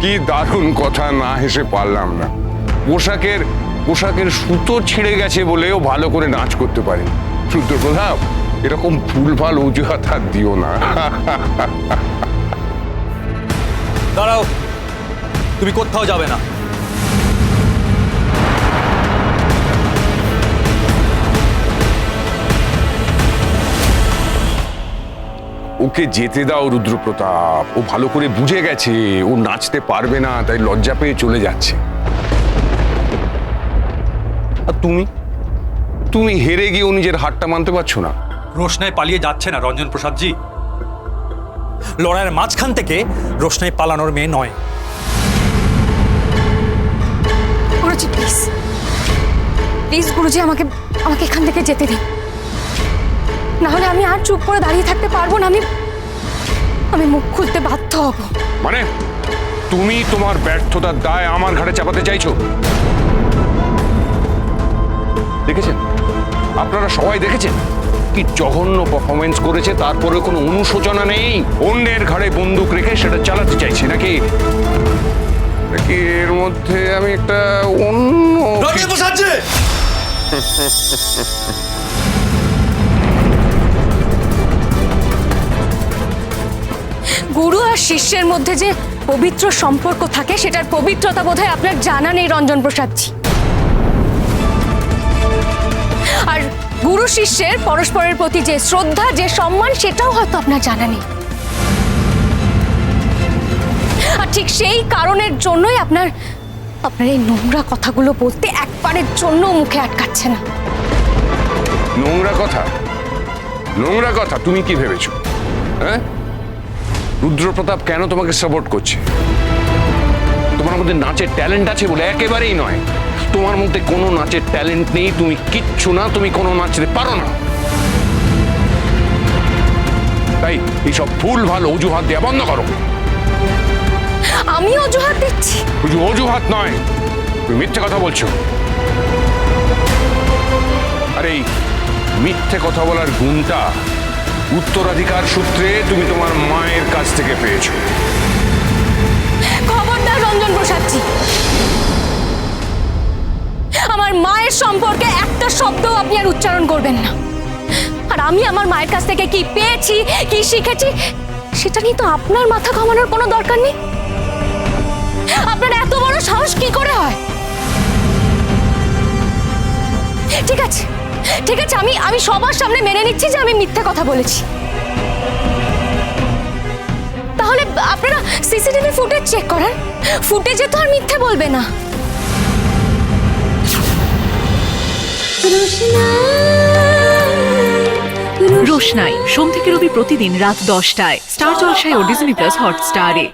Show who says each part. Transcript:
Speaker 1: কি দারুণ কথা, না হেসে পারলাম না। পোশাকের সুতো ছিঁড়ে গেছে বলেও ভালো করে নাচ করতে পারি। রুদ্রপ্রতাপ, এরকম ভুলভাল অজুহাত আর দিও না।
Speaker 2: দাঁড়াও, তুমি কোথাও যাবে না।
Speaker 1: ওকে যেতে দাও রুদ্রপ্রতাপ, ও ভালো করে বুঝে গেছে ও নাচতে পারবে না, তাই লজ্জা পেয়ে চলে যাচ্ছে। আর তুমি হেরে গিয়েও নিজের হারটা মানতে পারছো না।
Speaker 2: রোশনাই পালিয়ে যাচ্ছে না রঞ্জন প্রসাদ জি। লড়াইয়ের মাঝখান থেকে রোশনাই পালানোর মেয়ে নয়।
Speaker 3: গুরুজি প্লিজ প্লিজ গুরুজি, আমাকে এখান থেকে যেতে দিন, না হলে আমি আর চুপ করে দাঁড়িয়ে থাকতে পারবো না। আমি মুখ খুলতে বাধ্য হব।
Speaker 1: মানে তুমি তোমার ব্যর্থতার দায় আমার ঘাড়ে চাপাতে চাইছো? দেখেছেন, আপনারা সবাই দেখেছেন কি জঘন্য পারফরমেন্স করেছে, তারপরে কোনো অনুশোচনা নেই। অন্যের ঘাড়ে বন্দুক রেখে সেটা চালাতে চাইছি নাকি এর মধ্যে আমি একটা অন্য
Speaker 3: গুরু আর শিষ্যের মধ্যে যে পবিত্র সম্পর্ক থাকে, সেটার পবিত্রতা বোধহয় আপনার জানা নেই রঞ্জন প্রসাদজি। আর গুরু শিষ্যের পরস্পরের প্রতি যে শ্রদ্ধা, যে সম্মান, সেটাও হয়তো আপনার জানা নেই। আর ঠিক সেই কারণের জন্যই আপনার এই নোংরা কথাগুলো বলতে একবারের জন্য মুখে আটকাচ্ছে না।
Speaker 1: নোংরা কথা তুমি কি ভেবেছো? হ্যাঁ, রুদ্রপ্রতাপ কেন তোমাকে সাপোর্ট করছে? তোমার মধ্যে নাচের ট্যালেন্ট আছে বলে? একেবারেই নয়। তোমার মধ্যে কোনো নাচের ট্যালেন্ট নেই, তুমি কিচ্ছু না, তুমি কোনো নাচতে পারো না। তাই এইসব ভুলভাল অজুহাত দেওয়া বন্ধ করো।
Speaker 3: আমি অজুহাত দিচ্ছি?
Speaker 1: অজুহাত নয়, তুমি মিথ্যে কথা বলছো। আরে এই মিথ্যে কথা বলার গুণটা উত্তরাধিকার সূত্রে তুমি তোমার মায়ের কাছ থেকে পেয়েছো।
Speaker 3: খবরদার রঞ্জন প্রসাদজি, আমার মায়ের সম্পর্কে একটা শব্দ আপনি আর উচ্চারণ করবেন না। আর আমি আমার মায়ের কাছ থেকে কি পেয়েছি, কি শিখেছি, সেটা নিয়ে তো আপনার মাথা ঘামানোর কোনো দরকার নেই। আপনার এত বড় সাহস কি করে হয়? ঠিক আছে, আমি সবার সামনে মেনে নিচ্ছি যে আমি মিথ্যে কথা বলেছি। তাহলে আপনারা সিসিটিভি ফুটেজ চেক করেন, ফুটেজে তো আর মিথ্যে বলবে না।
Speaker 4: রোশনাই সোম থেকে রবি প্রতিদিন রাত 10টায় স্টার জলসায় ও ডিজনি প্লাস হটস্টারে।